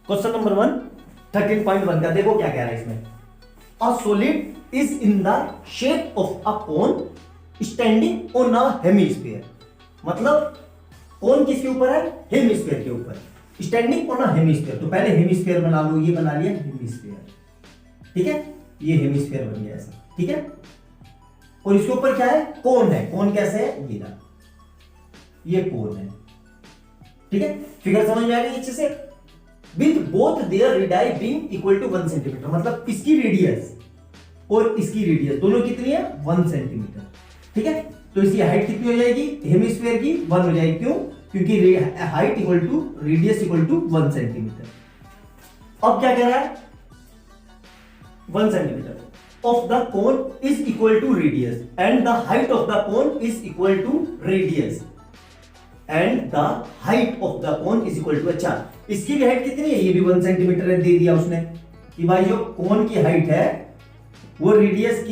Question number 1 13.1 का देखो क्या कह रहा है इसमें। A solid is in the shape of a cone standing on a hemisphere. मतलब कोन किसके ऊपर है? हेमिस्फीयर के ऊपर। स्टैंडिंग ऑन अ हेमिस्फीयर, तो पहले हेमिस्फीयर बना लो, ये बना लिया हेमिस्फीयर, ठीक है, ये हेमिस्फीयर बन गया ऐसा, ठीक है। और इसके ऊपर क्या है? कोन है। कोन कैसे है? ये कोन है, ठीक है। फिगर समझ में आ गई अच्छे से। With both their radii being equal to 1 centimetre, मतलब इसकी रेडियस और इसकी रेडियस दोनों कितनी है? 1 सेंटीमीटर, ठीक है। तो इसकी हाइट कितनी हो जाएगी हेमिस्फीयर की? 1 हो जाएगी। क्यों? क्योंकि height equal to radius equal to 1 centimetre. अब क्या कह रहा है? 1 centimetre of the cone is equal to radius and the height of the cone is equal to radius and the height of the cone is equal to, अच्छा इसकी भी height कितनी है? ये भी 1 सेंटीमीटर है, दे दिया उसने कि भाई जो कोन की हाइट है वो रेडियस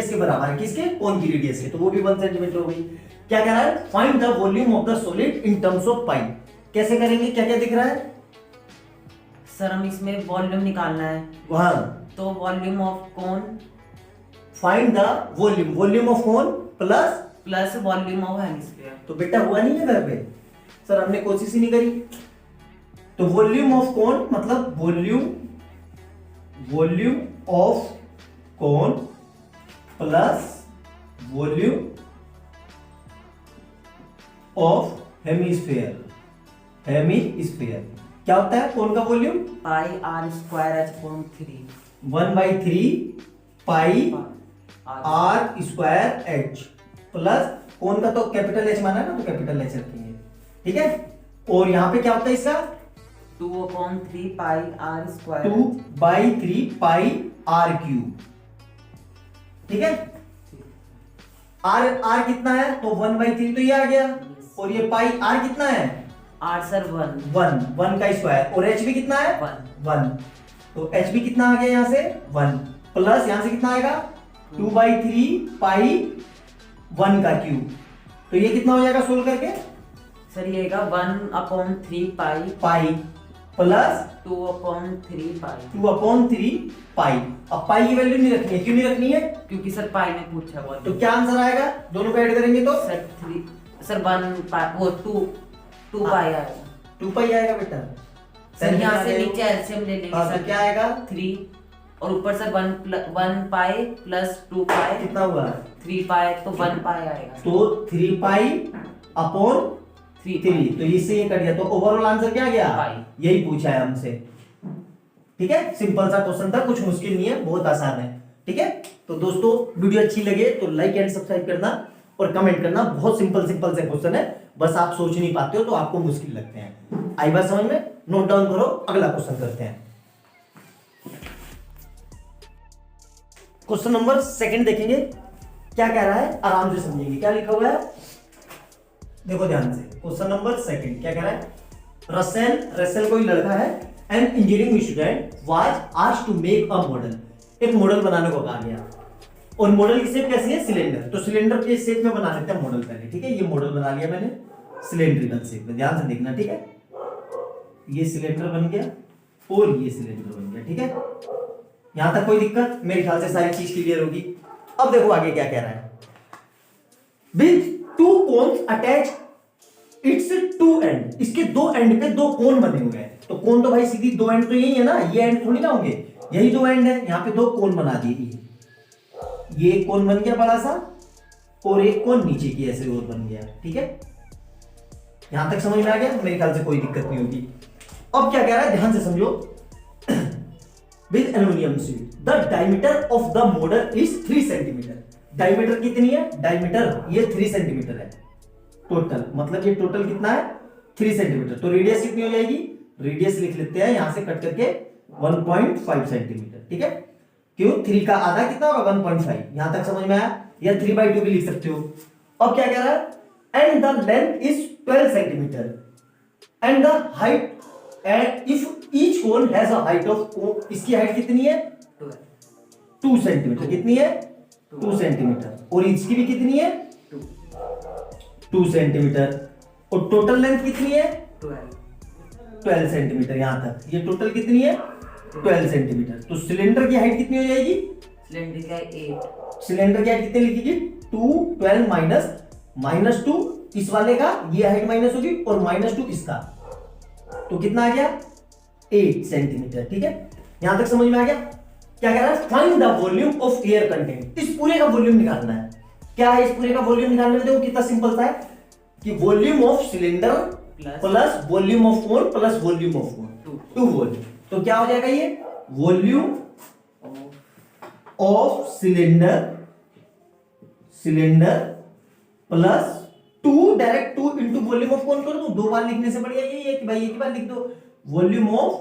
के बराबर है। किसके? कोन की रेडियस के, तो वो भी 1 सेंटीमीटर हो गई। क्या कह रहा है? Find the volume of the solid in terms of pi. कैसे करेंगे? क्या क्या दिख रहा है सर? हम इसमें वॉल्यूम निकालना है, वहां, तो volume of cone find the volume of cone plus volume of hemisphere. तो बेटा हुआ नहीं है घर पे? सर हमने कोशिश ही नहीं करी। तो वॉल्यूम ऑफ कोन मतलब volume of cone plus volume of hemisphere. क्या होता है कोन का volume? Pi r square h upon 3 1/3 pi r square h plus cone का तो कैपिटल एच माना है ना, तो कैपिटल एच रखेंगे, ठीक है। और यहां पे क्या होता है इसका? 2/3 pi r square 2/3 pi are cube, ठीक है। आर कितना है? तो 1/3 तो ये आ गया, और ये पाई आर कितना है? आर सर 1 का स्क्वायर, और एच भी कितना है? 1। तो एच भी कितना आ गया यहाँ से? 1 प्लस यहां से कितना आएगा? 2/3 पाई 1 का क्यूब। तो ये कितना हो जाएगा सोल्व करके? सर ये 1/3 पाई प्लस 2/3 पाई। अब पाई की वैल्यू नहीं रखनी है, क्यों नहीं रखनी है? क्योंकि सर पाई में पूछा हुआ तो क्या आंसर आएगा? दोनों को ऐड करेंगे तो सर 3 सर 1 पाई वो 2 पाई आएगा। 2 पाई आएगा बेटा। सर यहाँ से नीचे एलसीएम ले लेंगे सर सर, क्या आएगा? 3 और ऊपर सर 1 पाई प्लस 2 पाई कितना हुआ? 3 पाई, तो 1 पाई आएगा। तो 3 पाई अपॉन 3, तो इससे ये कट गया, तो ओवरऑल आंसर क्या गया? पाई। यही पूछा है हमसे, ठीक है। सिंपल सा क्वेश्चन था, कुछ मुश्किल नहीं है, बहुत आसान है, ठीक है। तो दोस्तों वीडियो अच्छी लगे तो लाइक एंड सब्सक्राइब करना और कमेंट करना। बहुत सिंपल से क्वेश्चन है, बस आप सोच नहीं पाते हो तो आपको मुश्किल लगते हैं। आई बात समझ में? नोट डाउन करो, अगला क्वेश्चन करते हैं। क्वेश्चन नंबर 2 देखेंगे क्या कह रहा है, आराम से समझेंगे। क्या लिखा हुआ है देखो ध्यान से। क्वेश्चन नंबर 2 क्या कह रहा है? रसेल कोई लड़का है, an engineering student was asked to make a model. एक मॉडल बनाने को कहा गया, और मॉडल की शेप कैसी है? सिलेंडर। तो सिलेंडर के शेप में बना लेते हैं मॉडल पहले, ठीक है। ये मॉडल बना लिया मैंने सिलेंड्रिकल शेप में, ध्यान से देखना, ठीक है। ये सिलेंडर बन गया और ये सिलेंडर बन गया, ठीक है। यहां तक कोई दिक्कत? मेरे ख्याल से सारी चीज क्लियर होगी। अब देखो आगे क्या कह रहा है। With 2 cones attach its 2 end, इसके 2 एंड पे 2 कोन बने हुए हैं। तो कोन तो भाई सीधी 2 एंड तो यही है ना, ये एंड थोड़ी ना होंगे, यही 2 एंड है। यहाँ पे 2 कोन बना दिए, ये एक कोन बन गया बड़ा सा, और एक कोन नीचे की ऐसे और बन गया, ठीक है। यहां तक समझ में आ गया? मेरे ख्याल से कोई दिक्कत नहीं होगी। अब क्या कह रहा है, ध्यान से समझो। With aluminium sheet the diameter of the model is 3 centimetre. Diameter कितनी है? डायमीटर ये 3 सेंटीमीटर है टोटल, मतलब ये टोटल कितना है? 3 सेंटीमीटर। तो रेडियस कितनी हो जाएगी? रेडियस लिख लेते हैं यहां से कट करके 1.5 सेंटीमीटर, ठीक है। क्यों? 3 का आधा कितना होगा? 1.5। यहां तक समझ में आया? या 3/2 भी लिख सकते हो। अब क्या कह रहा है? And the length is 12 centimetre and the height, and if each cone has a height of, इसकी हाइट कितनी है? 2 सेंटीमीटर। कितनी है? 2 सेंटीमीटर। और इसकी भी कितनी है? 2 सेंटीमीटर। और टोटल लेंथ कितनी है? 12 सेंटीमीटर यहां तक, ये टोटल कितनी है 12 सेंटीमीटर। तो सिलेंडर की हाइट कितनी हो जाएगी, सिलेंडर का 8, सिलेंडर की हाइट कितनी लिखेगी 2 12 माइनस 2 इस वाले का, ये हाइट माइनस होगी और -2 इसका, तो कितना आ गया 8 सेंटीमीटर। ठीक है, यहां तक समझ में आ गया। क्या कह रहा है, find the volume of air content, इस पूरे का वॉल्यूम निकालना है। क्या है इस पूरे का वॉल्यूम निकालने में, देखो कितना सिंपल सा है कि volume of cylinder plus volume of cone plus volume of cone 2 volume, तो क्या हो जाएगा ये volume of cylinder plus 2, direct 2 into volume of कोन कर दो, 2 बार लिखने से बढ़िया ये है कि भाई एक ही बार लिख दो वॉल्यूम ऑफ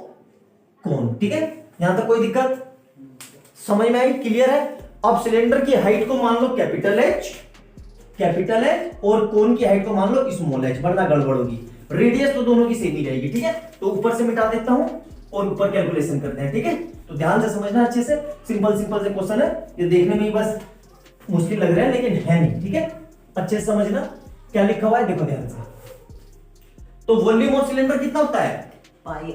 कोन। ठीक है, यहां तक कोई दिक्कत समझ में आई, क्लियर है। अब सिलेंडर की हाइट को मान लो कैपिटल एच और कोन की हाइट को मान लो स्मॉल एच, वरना गड़बड़ होगी। रेडियस तो दोनों की सेम ही रहेगी। ठीक है, तो ऊपर से मिटा देता हूं और ऊपर कैलकुलेशन करते हैं। ठीक है, तो ध्यान से समझना अच्छे से, सिंपल से क्वेश्चन है, ये देखने में ही बस मुश्किल लग रहा है लेकिन है नहीं। ठीक है, अच्छे से समझना क्या लिखा हुआ है, देखो ध्यान से। तो वॉल्यूम ऑफ सिलेंडर कितना होता है pi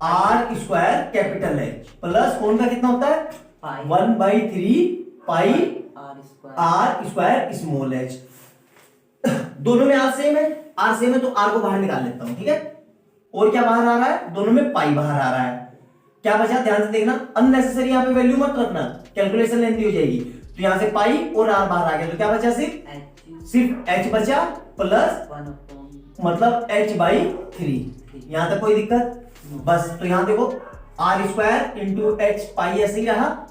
r square capital h plus cone का कितना होता है 1/3 pi r square small h. दोनों में आर सेम है तो आर को बाहर निकाल लेता हूं। ठीक है, और क्या बाहर आ रहा है, दोनों में पाई बाहर आ रहा है। क्या बचा, ध्यान से देखना, अननेसेसरी यहां पे वैल्यू मत रखना, कैलकुलेशन लेंथी हो जाएगी। तो यहां से पाई और आर बाहर आ गया, तो क्या बचा, सिर्फ एच बचा प्लस 1/3, मतलब h/3। यहां तक कोई दिक्कत, बस। तो यहां देखो आर स्क्वायर इंटू एच पाई ऐसे ही रहा,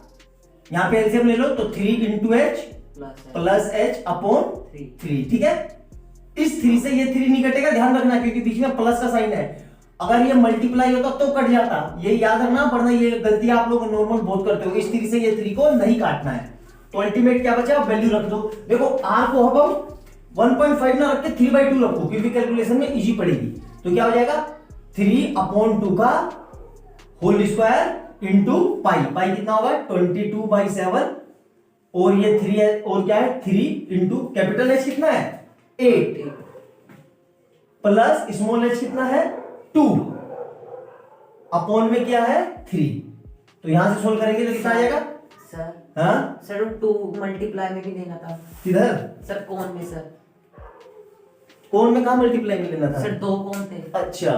यहां पे एलसीएम ले लो तो 3 into H plus H upon 3। ठीक है, इस 3 से ये 3 नहीं कटेगा, ध्यान रखना, क्योंकि बीच में प्लस का साइन है। अगर ये मल्टीप्लाई होता तो कट जाता, ये याद रखना, वरना ये गलती आप लोग नॉर्मल बहुत करते हो। इस 3 से ये 3 को नहीं काटना है, तो अल्टीमेट क्या बचा, वैल्यू रख दो। देखो आर को अब 1.5 ना रख के 3/2 रखो, क्योंकि कैलकुलेशन में इजी पड़ेगी। तो क्या हो जाएगा 3/2 का होल स्क्वायर इंटू पाई कितना होगा 22/7, और ये 3 है, और क्या है 3 इंटू कैपिटल एच कितना है 8 प्लस स्मॉल एच कितना है 2 अपॉन में क्या है 3। तो यहां से सोल्व करेंगे तो कितना आ जाएगा सर। हाँ सर 2 मल्टीप्लाई में भी देना था किधर सर, कौन में सर, कोन में कहा मल्टीप्लाई में लेना था सर 2 कौन थे। अच्छा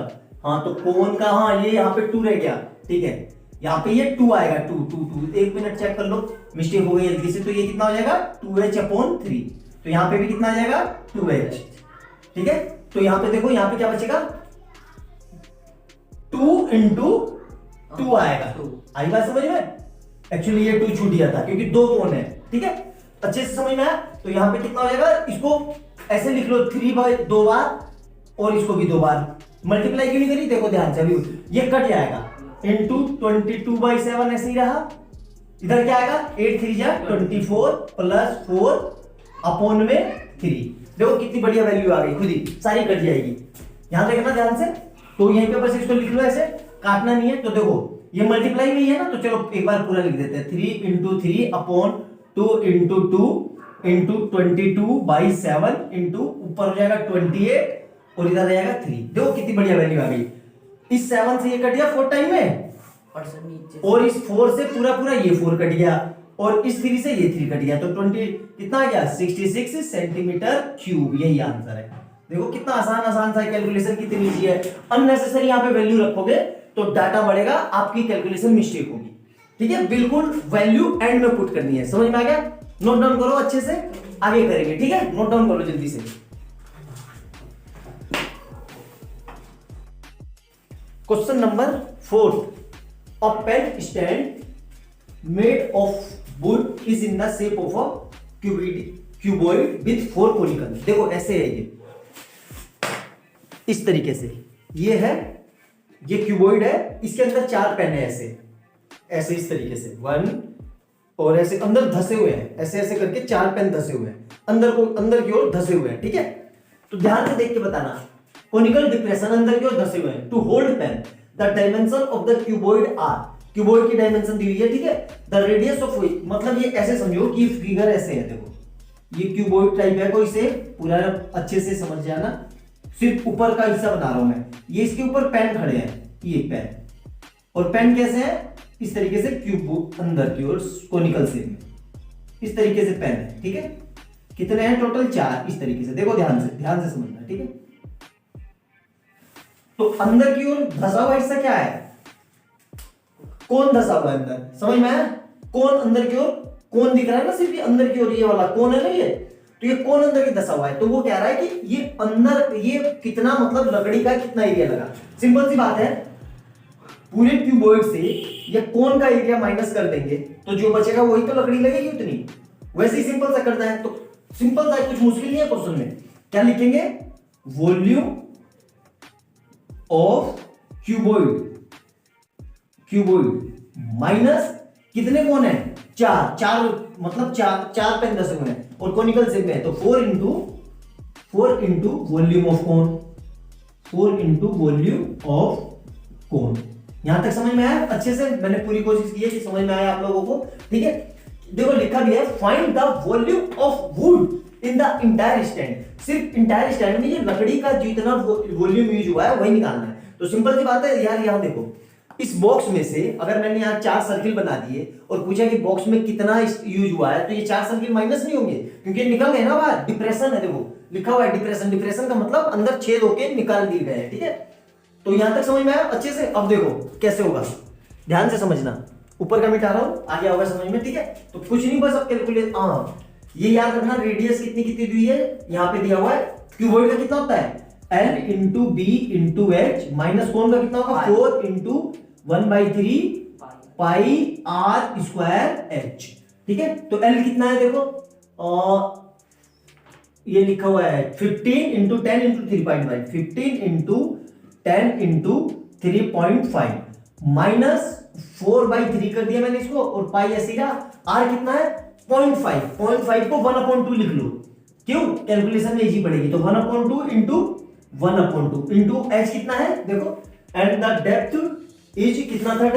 हाँ, तो कोन का, हाँ ये यहाँ पे 2 रह गया। ठीक है, यहाँ पे ये 2 आएगा, 2 1 मिनट चेक कर लो, मिस्टेक हो गई जल्दी से। तो ये कितना हो जाएगा 2h/3, तो यहाँ पे भी कितना आ जाएगा 2h। ठीक है, तो यहाँ पे देखो, यहाँ पे क्या बचेगा 2 इंटू 2 आएगा। आई बात समझ में, एक्चुअली ये 2 छूट गया था क्योंकि 2 कोन है। ठीक है, अच्छे से समझ में आया। तो यहाँ पे कितना हो जाएगा, इसको ऐसे लिख लो 3/2 बार, और इसको भी 2 बार। मल्टीप्लाई क्यों नहीं करी, देखो ध्यान से, अभी ये कट जाएगा इंटू 22/7 ऐसे ही रहा। इधर क्या आएगा 8 3 जा 24 प्लस 4 अपॉन में 3। देखो कितनी बढ़िया वैल्यू आ गई, खुद ही सारी कट जाएगी। यहां देखना ध्यान से, तो यहीं पे बस इसको लिख लो, ऐसे काटना नहीं है। तो देखो ये मल्टीप्लाई में ही है ना, तो चलो एक बार पूरा लिख देते हैं 3 into 3 upon 2 into 2 into 22/7 into ऊपर हो जाएगा 28 और इधर रहेगा 3। देखो कितनी बढ़िया वैल्यू आ गई। इस 7 से ये कट गया 4 टाइम में, और सर नीचे और इस 4 से पूरा ये 4 कट गया, और इस 3 से ये 3 कट गया, तो 20 कितना आ गया 66 सेंटीमीटर क्यूब। यही आंसर है। देखो कितना आसान सा कैलकुलेशन, कितनी इजी है। अननेसेसरी यहाँ पे वैल्यू रखोगे तो डाटा बढ़ेगा, आपकी कैलकुलेशन मिस्टेक होगी। ठीक है, बिल्कुल वैल्यू एंड में पुट करनी है। समझ में आ गया, नोट डाउन करो अच्छे से, आगे करेंगे। ठीक है, नोट डाउन करो जल्दी से। Question number 4, a pen stand made of wood is in the shape of a cuboid with 4 conical. देखो ऐसे है ये, इस तरीके से ये है, ये क्यूबॉइड है, इसके अंदर 4 पेन है, ऐसे इस तरीके से 1, और ऐसे अंदर धसे हुए हैं, ऐसे करके 4 पेन धसे हुए हैं, अंदर की ओर धसे हुए हैं। ठीक है, तो ध्यान से देख के बताना, कोनिकल डिप्रेशन अंदर की ओर धसे हुए हैं। To hold pen the dimension of the cuboid are, cuboid की डायमेंशन दी हुई है। ठीक है, द रेडियस ऑफ, मतलब ये ऐसे समझो कि फिगर ऐसे है, देखो ये क्यूबॉइड टाइप है कोई से, पूरा अच्छे से समझ जाना। सिर्फ ऊपर का हिस्सा बना रहा हूं मैं। ये इसके ऊपर पेन खड़े हैं, ये पेन, और पेन कैसे है, इस तरीके से क्यूब अंदर की ओर कोनिकल शेप में, इस तरीके से पेन है, ठीक है। कितने हैं टोटल, 4, इस तरीके से। देखो ध्यान से समझना, ठीक है। तो अंदर की ओर धसा हुआ हिस्सा क्या है, कोन धसा हुआ है अंदर, समझ में आया। कोन अंदर की ओर, कोन दिख रहा है ना सिर्फ, ये अंदर की ओर ये वाला कोन है ना ये, तो ये कोन अंदर की धसा हुआ है। तो वो कह रहा है कि ये अंदर ये कितना, मतलब लकड़ी का कितना एरिया लगा। सिंपल सी बात है, पूरे क्यूबॉइड से ये कोन का एरिया माइनस कर देंगे तो जो बचेगा वही तो लकड़ी लगेगी उतनी। वैसे ही सिंपल सा करना है, तो सिंपल सा, कुछ मुश्किल नहीं है क्वेश्चन में। क्या लिखेंगे, वॉल्यूम ऑफ क्यूबॉइड माइनस कितने कोन है, 4 मतलब 4 पेन धसे हुए हैं और कोनिकल शेप में है, तो 4 into volume of cone, 4 into volume of कोन। यहां तक समझ में आया अच्छे से, मैंने पूरी कोशिश की है कि समझ में आया आप लोगों को, ठीक है। देखो लिखा भी है, find the volume of would in the entire stand. सिर्फ इंटायर स्टैंड में ये लकड़ी का जितना वॉल्यूम यूज हुआ है वही निकालना है। तो सिंपल सी बात है यार, यहां देखो इस बॉक्स में से अगर मैंने यहाँ 4 सर्किल बना दिए और पूछा कि बॉक्स में कितना यूज हुआ है, तो ये 4 सर्किल माइनस नहीं होंगे क्योंकि ये निकल गए ना बाहर। डिप्रेशन है, देखो लिखा हुआ है डिप्रेशन, डिप्रेशन का मतलब अंदर छेद होके निकाल दिए गए हैं, ठीक है। तो यहां तक समझ में आया अच्छे से। अब देखो कैसे होगा, ध्यान से समझना, ऊपर का मिटा रहा हूं, आगे होगा समझ में, ठीक है। तो कुछ नहीं, बस अब कैलकुलेट, ये याद रखना, रेडियस कितनी कितनी दी है, यहाँ पे दिया हुआ है। क्यूबॉइड का कितना होता है, L into b into h, minus cone का कितना होगा, 4 into 1/3 pi r square h, ठीक है। तो L कितना है देखो, ये लिखा हुआ है 15 into 10 into 3.5, 15 into 10 into 3.5 minus 4/3 कर दिया मैंने इसको, और पाई ऐसे ही रहा। आर कितना है 0.5 को 1/2 लिख लो, क्यों, कैलकुलेशन में इजी पड़ेगी। तो 1/2 इंटू 1/2 इंटू एच कितना है देखो, एंड द डेप्थ इज कितना था,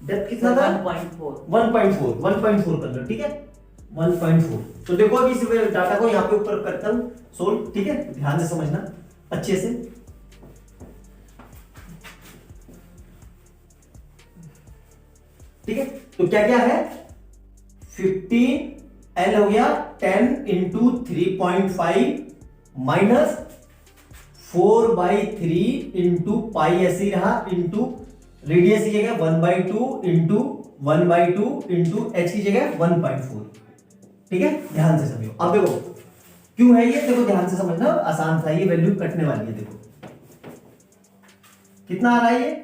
डेप्थ कितना था 1.4 कर लो, ठीक है 1.4। तो देखो अभी इस डाटा को यहाँ पे ऊपर करता हूं सोल्व, ठीक है, ध्यान से समझना अच्छे से। ठीक है, तो क्या क्या है, 15L हो गया 10 इंटू 3.5 माइनस 4/3 इंटू पाई ऐसे ही रहा, इंटू रेडियस की जगह 1/2 इंटू 1/2 इंटू एच की जगह 1.4, ठीक है। ध्यान से समझो। अब देखो क्यों है ये, देखो ध्यान से समझना, आसान था, ये वैल्यू कटने वाली है। देखो कितना आ रहा है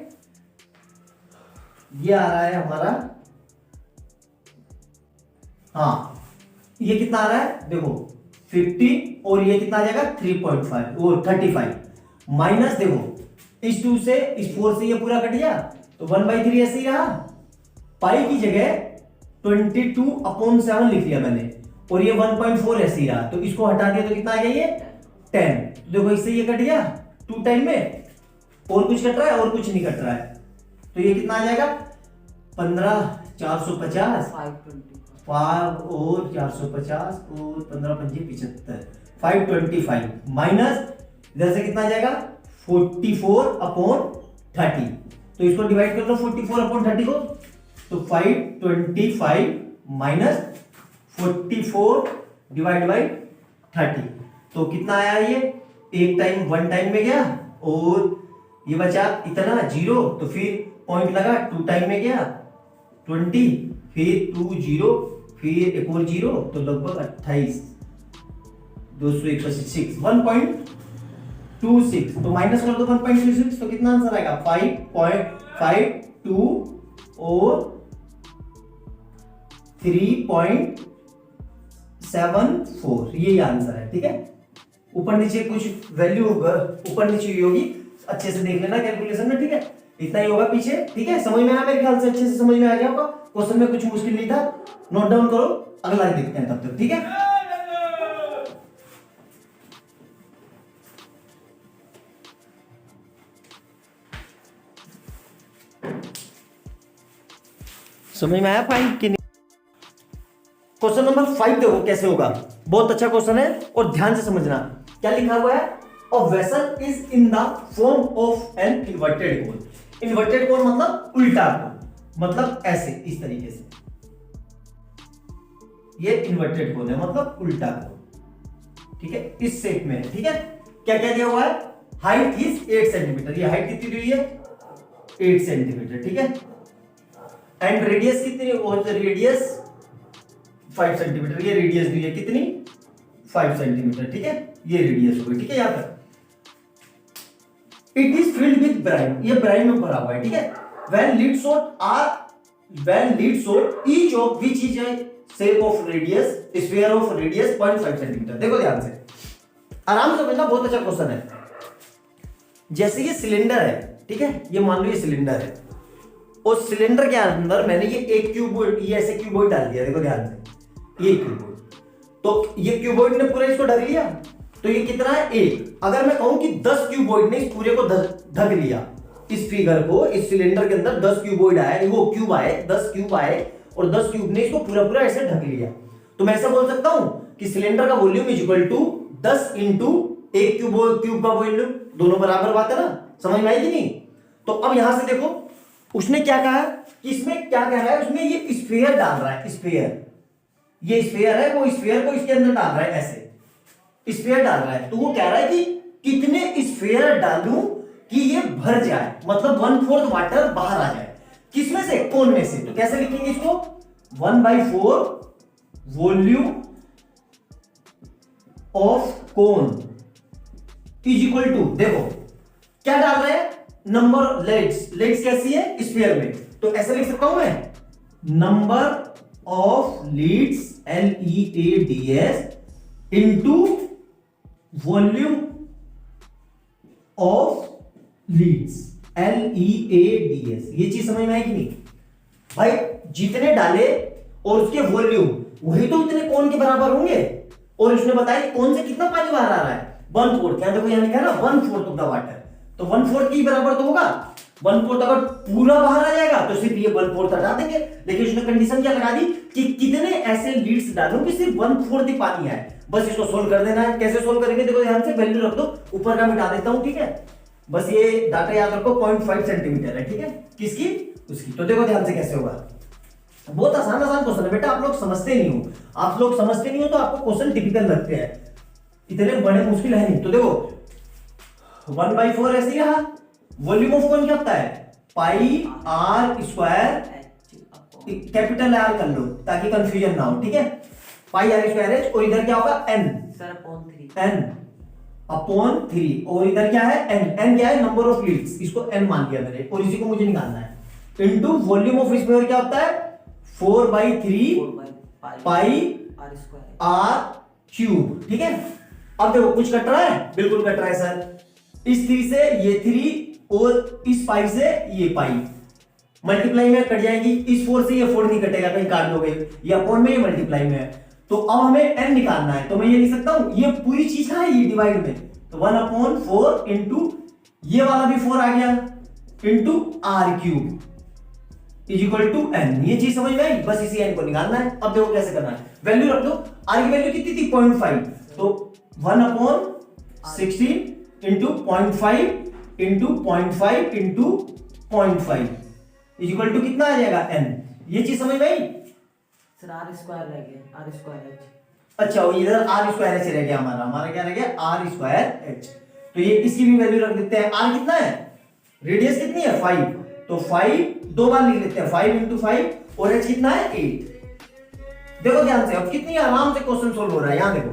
ये आ रहा है हमारा, हाँ ये कितना आ रहा है देखो 50, और ये कितना आ जाएगा 3.5 और 35 माइनस, देखो इस 2 से इस 4 से ये पूरा कट गया, तो 1/3 ऐसे ही रहा, पाई की जगह 22/7 लिख लिया मैंने, और ये 1.4 ऐसे ही रहा, तो इसको हटा दिया तो कितना आ गया ये 10। देखो इससे ये कट गया 2 टाइम में, और कुछ कट रहा है और कुछ नहीं कट रहा है, तो ये कितना आ जाएगा 15,450, 5 और 450 और 15×5 = 75, 525 माइनस इधर से कितना आ जाएगा 44/30। तो इसको डिवाइड कर लो 44/30 को, तो 525 माइनस 44 डिवाइड बाई 30, तो कितना आया ये, एक टाइम 1 टाइम में गया और ये बचा इतना 0, तो फिर पॉइंट लगा 2 टाइम में गया 20, फिर 2 0, फिर एक और 0, तो लगभग 28, 226, 1.26, तो माइनस कर दो 1.26, तो कितना आंसर आएगा 5.52 और 3.74, ये आंसर है, ठीक है। ऊपर नीचे कुछ वैल्यू होगा, ऊपर नीचे होगी, अच्छे से देख लेना कैलकुलेशन में, ठीक है। इतना ही होगा पीछे, ठीक है। समझ में आया मेरे ख्याल से, अच्छे से समझ में आ गया आपका, क्वेश्चन में कुछ मुश्किल नहीं था। नोट डाउन करो, अगला देखते हैं तब तक, ठीक है। समझ में आया 5 कि नहीं? क्वेश्चन नंबर 5 देखो कैसे होगा, बहुत अच्छा क्वेश्चन है और ध्यान से समझना। क्या लिखा हुआ है, a vessel is in the form of an inverted cone. Inverted कोन मतलब उल्टा कोन, मतलब ऐसे इस तरीके से, ये इन्वर्टेड कोन है मतलब उल्टा कोन, ठीक है, इस शेप में, ठीक है। क्या क्या दिया हुआ है, हाइट इज 8 सेंटीमीटर, ये हाइट कितनी दी हुई है 8 सेंटीमीटर, ठीक है। एंड रेडियस कितनी, और रेडियस 5 सेंटीमीटर, ये रेडियस दी है कितनी 5 सेंटीमीटर, ठीक है, ये रेडियस हो गई, ठीक है। यहां तक it is filled with brine, ये ब्राइम में भरा हुआ है, ठीक है। When lead shot each of which is a shape of radius sphere of radius 0.5 centimetre. देखो ध्यान से, आराम से समझना, बहुत अच्छा क्वेश्चन है। जैसे ये सिलेंडर है, ठीक है, ये मान लो ये सिलेंडर है, और सिलेंडर के अंदर मैंने ये एक क्यूबॉइड, ये ऐसे क्यूबॉइड डाल दिया, देखो ध्यान से, ये क्यूबॉइड, तो ये क्यूबॉइड ने पूरा इसको ढक लिया, तो ये कितना है 1। अगर मैं कहूं कि 10 क्यूबॉइड ने इस पूरे को ढक लिया, इस फिगर को, इस सिलेंडर के अंदर 10 क्यूबॉइड आए, वो क्यूब आए, 10 क्यूब आए, और 10 क्यूब ने इसको पूरा पूरा ऐसे ढक लिया, तो मैं ऐसा बोल सकता हूं कि सिलेंडर का volume is equal to 10 into एक क्यूब का वॉल्यूम, दोनों बराबर बात है ना, समझ में आई कि नहीं। तो अब यहां से देखो उसने क्या कहा कि इसमें क्या कह रहा है, उसमें ये स्फीयर डाल रहा है, स्फीयर, ये स्फीयर है, वो स्फीयर को इसके अंदर डाल रहा है, ऐसे स्फीयर डाल रहा है, तो वो कह रहा है कि कितने स्फीयर डालूं कि ये भर जाए, मतलब 1/4 वाटर बाहर आ जाए, किसमें से, कोन में से। तो कैसे लिखेंगे इसको, 1/4 volume of cone is equal to, देखो क्या डाल रहे हैं, नंबर लेग्स कैसी है स्फीयर में, तो ऐसे लिख सकता हूं मैं, number of leads LEADS into volume of leads LEADS। ये चीज समझ में आई कि नहीं भाई, जितने डाले और उसके वॉल्यूम वही तो उतने कोन के बराबर होंगे, और उसने बताया कौन से कितना पानी बाहर आ रहा है, 1/4, क्या देखो यहां लिखा है ना 1/4 ऑफ द वाटर, तो 1/4 के बराबर तो होगा, 1/4 अगर पूरा बाहर आ जाएगा तो सिर्फ ये 1/4 हटा देंगे, लेकिन उसने कंडीशन क्या लगा दी कि कितने ऐसे लीड्स डालूं कि सिर्फ 1/4 ही पानी आए, बस इसको सोल्व कर देना है। कैसे सोल्व करेंगे, देखो ध्यान से, वैल्यू रख दो, ऊपर का मिटा देता हूं, ठीक है, बस ये डाटा याद रखो 0.5 सेंटीमीटर है, ठीक है, किसकी, उसकी। तो देखो ध्यान से कैसे होगा, बहुत आसान क्वेश्चन है बेटा, आप लोग समझते नहीं हो, आप लोग समझते नहीं हो तो आपको क्वेश्चन टिपिकल लगते हैं, इतने बड़े मुश्किल है नहीं। तो देखो 1/4 ऐसे ही रहा, वॉल्यूम ऑफ कोन क्या होता है, pi r square, capital R कर लो ताकि कंफ्यूजन ना हो, ठीक है, पाई आर स्क्वायर एच, और इधर क्या होगा N, sir upon 3, N upon 3, और इधर क्या है एन क्या है, नंबर ऑफ लीड्स, इसको एन मान लिया मैंने, और इसी को मुझे निकालना है, इनटू वॉल्यूम ऑफ स्फीयर क्या होता है 4/3 पाई आर क्यूब, ठीक है। अब देखो कुछ कट रहा है, बिल्कुल कट रहा है सर, इस 3 से ये 3 और इस पाई से ये पाई, मल्टीप्लाई में कट जाएगी, इस 4 से ये 4 नहीं कटेगा, कहीं काट दोगे, ये अपॉन में, ये मल्टीप्लाई में है, तो अब हमें n निकालना है, तो मैं ये लिख सकता हूं, ये पूरी चीज कहां है, ये डिवाइड में, तो 1/4 इंटू ये वाला भी 4 आ गया, into R cube is equal to n। ये चीज समझ में आई, बस इसी n को निकालना है। अब देखो कैसे करना है, वैल्यू रख दो, r की वैल्यू कितनी थी 0.5, तो 1/16 into 0.5 into 0.5 into 0.5 is equal to कितना आ जाएगा n। ये चीज समझ में आई सर, r स्क्वायर रह गया, r स्क्वायर h, अच्छा वो इधर r स्क्वायर h रह गया, हमारा क्या रह गया r स्क्वायर h, तो ये इसकी भी वैल्यू रख देते हैं, r कितना है, रेडियस कितनी है 5, तो 5 दो बार लिख लेते हैं, 5 इंटू 5, और h कितना है 8। देखो ध्यान से, अब कितनी आराम से क्वेश्चन सोल्व हो रहा है, यहां देखो,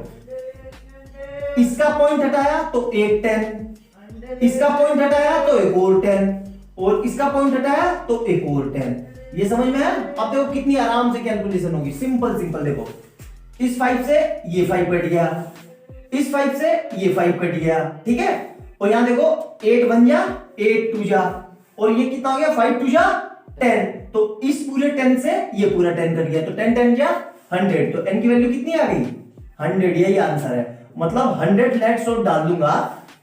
इसका पॉइंट हटाया तो एक 10, इसका पॉइंट हटाया तो एक और 10, और इसका पॉइंट हटाया तो एक और 10। ये समझ में है। अब देखो कितनी आराम से कैलकुलेशन होगी, सिंपल देखो, इस 5 से ये 5 कट गया, इस 5 से ये 5 कट गया, ठीक है, और यहां देखो 8 बन जा, 8 2 जा, और ये कितना हो गया 5 2 जा 10, तो इस पूरे 10 से ये पूरा 10 कट गया, तो 10 10 जा 100, तो n की वैल्यू कितनी आ गई 100, यही आंसर है। मतलब 100 लेड सोट डाल दूंगा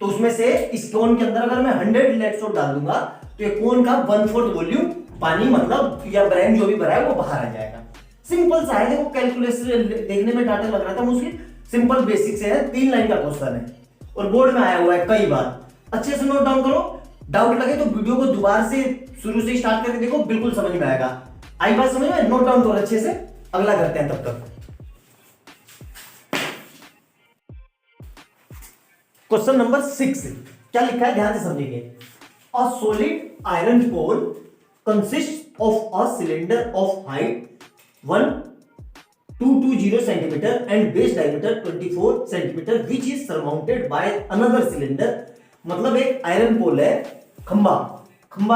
तो उसमें से इस कोन के अंदर अगर मैं 100 लेड सोट डाल दूंगा तो ये कोन का 1/4 वॉल्यूम पानी, मतलब या ब्राइन जो भी भरा है वो बाहर आ जाएगा। सिंपल सा है, देखो कैलकुलेशन देखने में डाटा लग रहा था मुश्किल, सिंपल बेसिक से है, 3 लाइन का क्वेश्चन है, और बोर्ड में आया हुआ है कई बार। अच्छे से नोट डाउन करो, डाउट लगे तो वीडियो को दोबारा से शुरू से स्टार्ट करके देखो, बिल्कुल समझ में आएगा। आई बात समझ में? नोट डाउन करो अच्छे से, अगला करते हैं तब तक। क्वेश्चन नंबर 6 क्या लिखा है, ध्यान से समझेंगे। A solid iron pole consist of a cylinder of height 1220 centimetre and base diameter 24 centimetre which is surmounted by another cylinder. मतलब एक आयरन पोल है, खंबा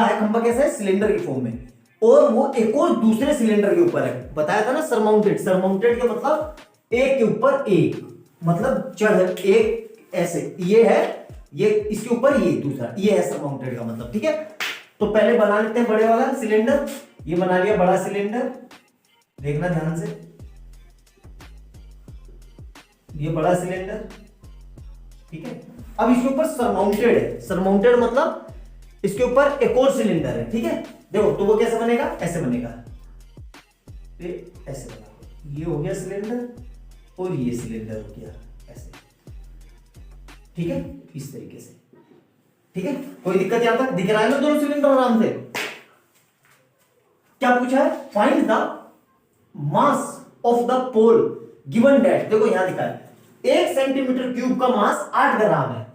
है, खंबा कैसा है, सिलेंडर की फॉर्म में, और वो एक और दूसरे सिलेंडर के ऊपर है। बताया था ना सरमाउंटेड, सरमाउंटेड का मतलब एक के ऊपर एक, मतलब चढ़ एक ऐसे, ये है, ये इसके ऊपर ये दूसरा, ये है सरमाउंटेड का मतलब। ठीक है, तो पहले बना लेते हैं बड़े वाला सिलेंडर। ये बना लिया बड़ा सिलेंडर, देखना ध्यान से, ये बड़ा सिलेंडर। ठीक है, अब इसके ऊपर सरमाउंटेड है, सरमाउंटेड मतलब इसके ऊपर एक और सिलेंडर है। ठीक है, देखो तो वो कैसे बनेगा, ऐसे बनेगा, ऐसे बना, ये हो गया सिलेंडर और ये सिलेंडर हो गया ऐसे। ठीक है, इस तरीके से। ठीक है, कोई दिक्कत यहां तक दिख रहा है ना दोनों सिलेंडर आराम से। क्या पूछा है, find the mass of the pole given that. देखो यहां लिखा है 1 सेंटीमीटर क्यूब का मास 8 ग्राम है,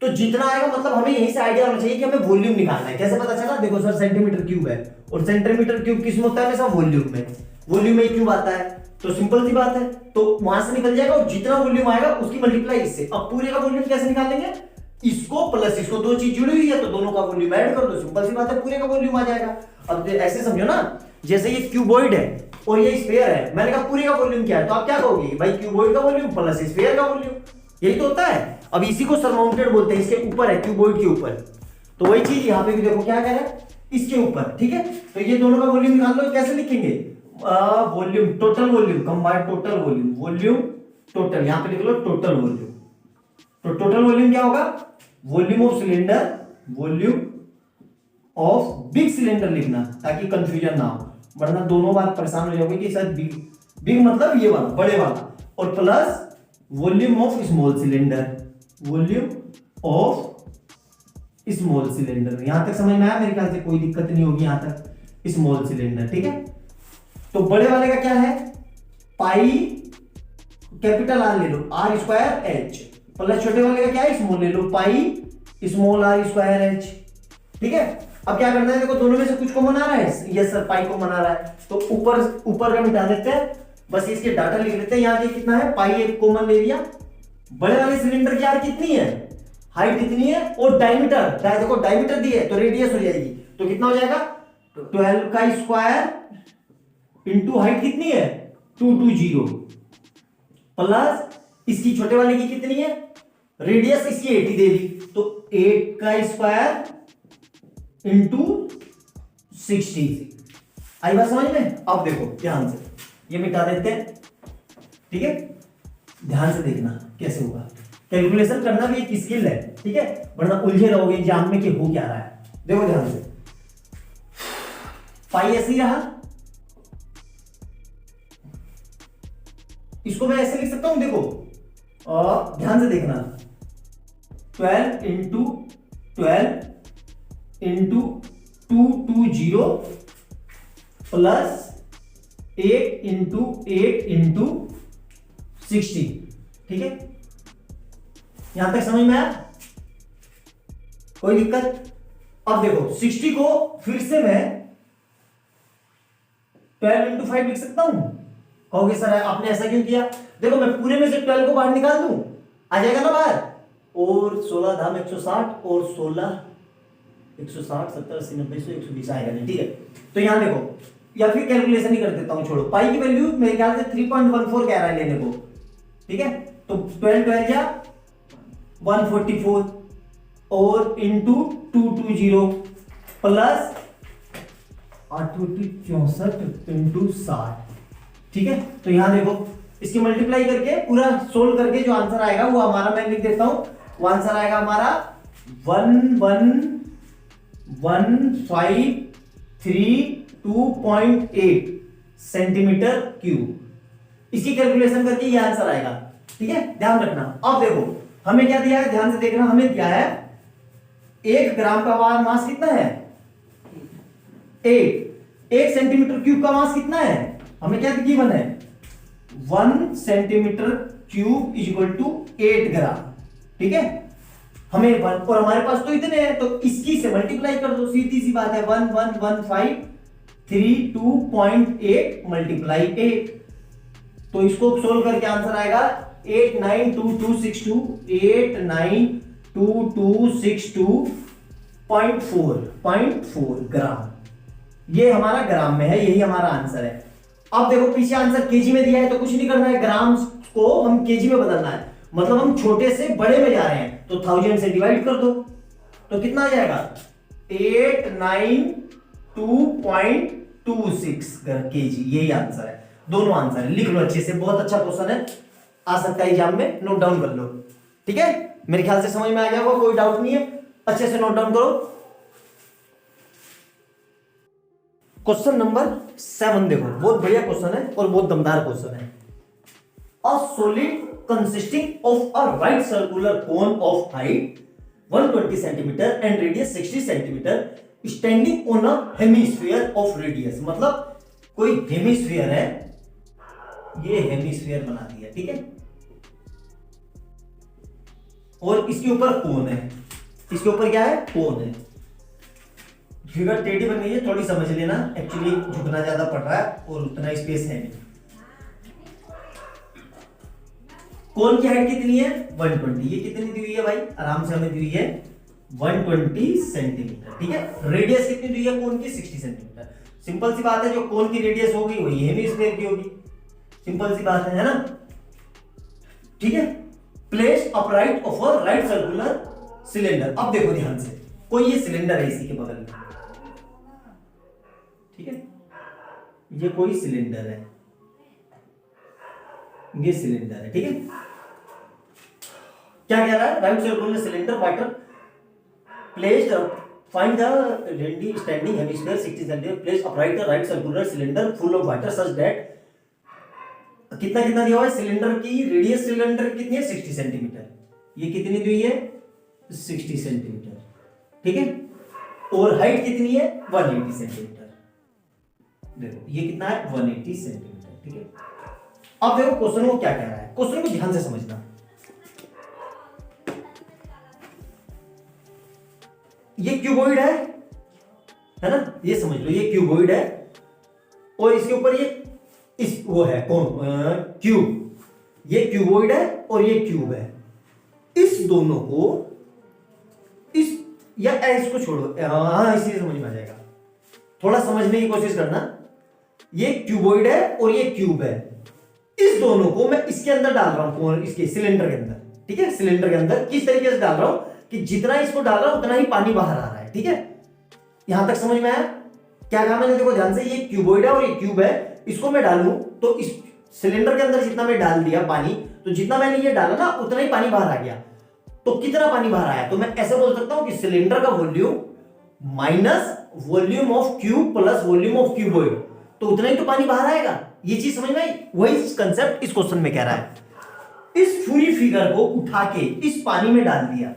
तो जितना आएगा मतलब हमें यहीं से आइडिया होना चाहिए कि हमें वॉल्यूम निकालना है। कैसे पता चला, देखो सर सेंटीमीटर क्यूब है, और सेंटीमीटर क्यूब किस में होता है, हमेशा वॉल्यूम में, वॉल्यूम में क्यूब आता है, तो सिंपल सी बात है, तो वहां से निकल जाएगा, और जितना वॉल्यूम आएगा उसकी मल्टीप्लाई इससे। अब पूरे का वॉल्यूम कैसे निकालेंगे, इसको प्लस इसको, दो चीज जुड़ी हुई है तो दोनों का वॉल्यूम ऐड कर दो, सिंपल सी बात है, पूरे का वॉल्यूम आ जाएगा। अब ऐसे समझो ना, जैसे ये क्यूबॉइड है और ये स्फीयर है, मैंने कहा पूरे का वॉल्यूम क्या है, तो आप क्या कहोगे भाई, क्यूबॉइड का वॉल्यूम प्लस स्फीयर का वॉल्यूम, यही तो होता है। अब इसी को सरमाउंटेड बोलते हैं, इसके ऊपर है, क्यूबॉइड के ऊपर, तो वही चीज यहां पे भी देखो क्या कह रहा है, इसके ऊपर। ठीक है, तो ये दोनों का वॉल्यूम निकाल लो, कैसे लिखेंगे, volume, total volume, combined total volume, volume total, यहां पे लिख लो टोटल वॉल्यूम। तो टोटल वॉल्यूम क्या होगा, volume of cylinder, volume of big cylinder लिखना, ताकि कंफ्यूजन ना हो, वरना दोनों बार परेशान हो जाओगे कि सर बिग, बिग मतलब ये वाला बड़े वाला, और plus volume of small cylinder, volume of small cylinder. यहां तक समझ में आया, मेरे ख्याल से कोई दिक्कत नहीं होगी यहां तक, स्मॉल सिलेंडर। ठीक है, तो बड़े वाले का क्या है, पाई कैपिटल आर ले लो, आर स्क्वायर एच, प्लस छोटे वाले का क्या है, स्मॉल ले लो, pi small r square h. ठीक है, अब क्या करना है, देखो दोनों में से कुछ कॉमन आ रहा है, यस सर पाई कॉमन आ रहा है, तो ऊपर का मिटा देते हैं, बस इसके डाटा लिख लेते हैं। यहां पे कितना है, पाई एक कॉमन ले लिया। बड़े वाले सिलेंडर की आर कितनी है, हाइट इतनी है, और डायमीटर, देखो डायमीटर दी है तो रेडियस हो जाएगी, तो कितना हो जाएगा, 12 का स्क्वायर इंटू हाइट कितनी है 220, प्लस इसकी छोटे वाले की कितनी है, रेडियस इसकी 80 दे दी, तो 8 का स्क्वायर इंटू 60। आई बात समझ में? अब देखो ध्यान से, ये मिटा देते हैं। ठीक है, ध्यान से देखना कैसे होगा, कैलकुलेशन करना भी एक स्किल है। ठीक है, वरना उलझे रहोगे एग्जाम में कि हो क्या रहा है। देखो ध्यान से, पाई ऐसे ही रहा, इसको मैं ऐसे लिख सकता हूं, देखो और ध्यान से देखना, 12 into 12 into 220 plus 8 into 8 into 60। ठीक है, यहां तक समझ में आया, कोई दिक्कत? अब देखो 60 को फिर से मैं 12 इंटू 5 लिख सकता हूं, कहोगे सर आपने ऐसा क्यों किया, देखो मैं पूरे में से 12 को बाहर निकाल दूं, आ जाएगा ना बाहर, और 16 धाम 160 और 16 160 70 80 90 100 120 आएगा नहीं। ठीक है, तो यहां देखो, या फिर कैलकुलेशन ही कर देता हूं, छोड़ो, पाई की वैल्यू मेरे ख्याल से 3.14 कह रहा है लेने को। ठीक है, तो 12 या 144 और इंटू 220 प्लस 864 इंटू 60। ठीक है, तो यहां देखो इसकी मल्टीप्लाई करके पूरा सोल्व करके जो आंसर आएगा वो हमारा, मैं लिख देता हूं, वो आंसर आएगा हमारा 111532.8 सेंटीमीटर क्यूब। इसकी कैलकुलेशन करके ये आंसर आएगा। ठीक है, ध्यान रखना। अब देखो हमें क्या दिया है, ध्यान से देखना, हमें दिया है 1 ग्राम का मास कितना है 8, 1 सेंटीमीटर क्यूब का मास कितना है, हमें क्या गिवन है 1 centimetre cube is equal to 8 gram. ठीक है, हमें 1 और हमारे पास तो इतने हैं, तो इसकी से मल्टीप्लाई कर दो, सीधी सी बात है 111532.8 मल्टीप्लाई 8। तो इसको सोल्व करके आंसर आएगा 892262.4 ग्राम। ये हमारा ग्राम में है, यही हमारा आंसर है। अब देखो पीछे आंसर केजी में दिया है, तो कुछ नहीं करना है, ग्राम को हम केजी में बदलना है, मतलब हम छोटे से बड़े में जा रहे हैं, तो 1000 से डिवाइड कर दो, तो कितना आ जाएगा 892.26 केजी। यही आंसर है, दोनों आंसर है। लिख लो अच्छे से, बहुत अच्छा क्वेश्चन है, आ सकता है एग्जाम में, नोट डाउन कर लो। ठीक है, मेरे ख्याल से समझ में आ गया होगा, कोई डाउट नहीं है, अच्छे से नोट डाउन करो। क्वेश्चन नंबर 7 देखो, बहुत बढ़िया क्वेश्चन है और बहुत दमदार क्वेश्चन है। A solid consisting of a right circular cone of height 120 centimetre and radius 60 centimetre standing on a hemisphere of radius, मतलब कोई हेमिस्फीयर है, ये हेमिस्फीयर बना दिया। ठीक है, और इसके ऊपर कोन है, इसके ऊपर क्या है, कोन है। फिगर टेढ़ी बन गई है, थोड़ी समझ लेना, एक्चुअली झुकना ज्यादा पड़ रहा है और उतना स्पेस है नहीं। कोन की हाइट कितनी है 120, ये कितनी दी हुई है भाई, आराम से हमें दी हुई है 120 सेंटीमीटर। ठीक है, रेडियस कितनी दी है कोन की 60 सेंटीमीटर। सिंपल सी बात है, जो कोन की रेडियस होगी वही हेमिस्फीयर की होगी, सिंपल सी बात है ना। ठीक है, place upright of a right circular cylinder. अब देखो ध्यान से, कोई ये सिलेंडर है इसी के बगल में, ठीक है, ये कोई सिलेंडर है, ये सिलेंडर है। ठीक है, क्या कह रहा है, right circular cylinder water placed, find the ready standing hemisphere 60 centimetre, place upright the right circular cylinder full of water such that, कितना कितना दिया हुआ है, सिलेंडर की रेडियस सिलेंडर कितनी है 60 सेंटीमीटर, ये कितनी दी हुई है 60 सेंटीमीटर। ठीक है, और हाइट कितनी है 180 सेंटीमीटर। देखो ये कितना है 180 सेंटीमीटर। ठीक है, अब देखो क्वेश्चन को क्या कह रहा है, क्वेश्चन को ध्यान से समझना। ये क्यूबॉइड है ना, ये समझ लो, ये क्यूबॉइड है और इसके ऊपर ये इस वो है कौन क्यूब, ये क्यूबॉइड है और ये क्यूब है। इस दोनों को इस या इसको छोड़ो, हाँ इसी समझ में आ जाएगा, थोड़ा समझने की कोशिश करना। ये क्यूबॉइड है और ये क्यूब है, इस दोनों को मैं इसके अंदर डाल रहा हूं, इसके सिलेंडर के अंदर। ठीक है, सिलेंडर के अंदर किस तरीके से डाल रहा हूं कि जितना इसको डाल रहा हूं उतना ही पानी बाहर आ रहा है। ठीक है, यहां तक समझ में आया, क्या कहा मैंने, देखो ध्यान से, ये क्यूबॉइड है और ये क्यूब है, इसको मैं डालूं तो इस सिलेंडर के अंदर जितना मैं डाल दिया पानी, तो जितना मैंने ये डाला ना उतना ही पानी बाहर आ गया। तो कितना पानी बाहर आया, तो मैं ऐसे बोल सकता हूं कि सिलेंडर का volume minus volume of cube plus volume of cuboid, तो उतना ही तो पानी बाहर आएगा। ये चीज समझ में आई, वही कंसेप्ट इस क्वेश्चन में कह रहा है। इस पूरी फिगर को उठा के इस पानी में डाल दिया,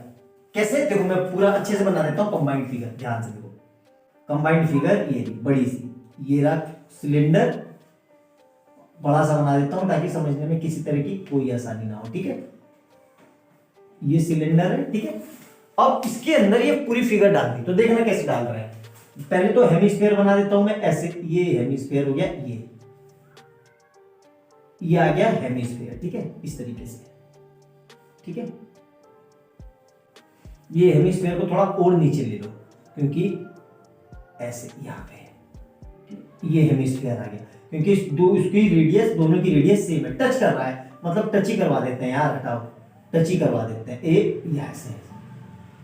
कैसे, देखो मैं पूरा अच्छे से बना देता हूं कंबाइंड फिगर, ध्यान से देखो, कंबाइंड फिगर ये बड़ी सी, ये रहा सिलेंडर, बड़ा सा बना देता हूं ताकि समझने में किसी तरह की कोई आसानी ना हो। ठीक है, ये सिलेंडर है। ठीक है, अब इसके अंदर ये पूरी फिगर डाल दी, तो देखना कैसे डाल रहे हैं। पहले तो हेमिस्फीयर बना देता हूं मैं ऐसे, ये हेमिस्फीयर हो गया, ये आ गया हेमिस्फीयर। ठीक है, इस तरीके से। ठीक है, ये हेमिस्फीयर को थोड़ा और नीचे ले लो, क्योंकि ऐसे यहां पे ये हेमिस्फीयर आ गया, क्योंकि उसकी रेडियस, दोनों की रेडियस सेम है, टच कर रहा है, मतलब टच ही करवा देते हैं यार, हटाओ, टच ही करवा देते हैं, ऐसे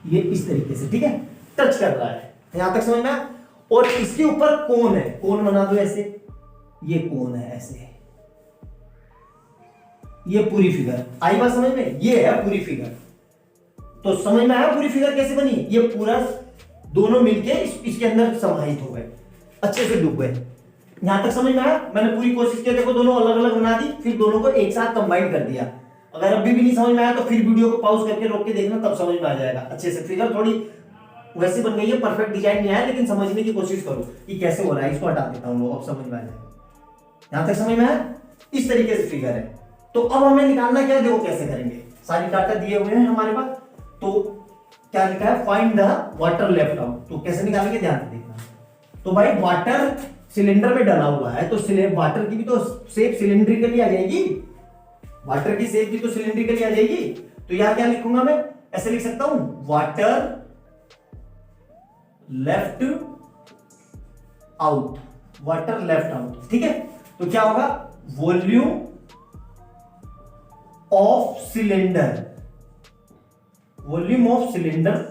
ये इस तरीके से। ठीक है, टच कर रहा है, यहां तक समझ में आया। और इसके ऊपर कोन है, कोन बना दो ऐसे, ये कोन है ऐसे, ये पूरी फिगर आई बात समझ में, ये है पूरी फिगर। तो समझ में आया पूरी फिगर कैसे बनी, ये पूरा दोनों मिलके इसके अंदर समाहित हो गए, अच्छे से डूब गए। यहां तक समझ में आया, मैंने पूरी कोशिश की, देखो दोनों अलग अलग बना दी, फिर दोनों को एक साथ कंबाइन कर दिया। अगर अभी भी नहीं समझ में आया तो फिर वीडियो को पॉज करके रोक के देखना, तब समझ में आ जाएगा अच्छे से। फिगर थोड़ी वैसी बन गई है, परफेक्ट डिजाइन नहीं आया, लेकिन समझने की कोशिश करो कि कैसे हो रहा है। इसको हटा देता हूँ, अब समझ में आ जाएगा। यहां तक समझ में आया? इस तरीके से फिगर है। तो अब हमें निकालना क्या है, देखो कैसे करेंगे। सारी डाटा दिए हुए हैं हमारे पास, तो क्या लिखा है, find the water left out. तो कैसे निकालेंगे, ध्यान से देखना। तो भाई वाटर सिलेंडर में डला हुआ है, तो वाटर की भी तो शेप सिलेंड्रिकली आ जाएगी, वाटर की शेप भी तो सिलेंड्रिकली आ जाएगी। तो यहां क्या लिखूंगा मैं, ऐसे लिख सकता हूं, water left out, water left out, ठीक है। तो क्या होगा, volume of cylinder, volume of cylinder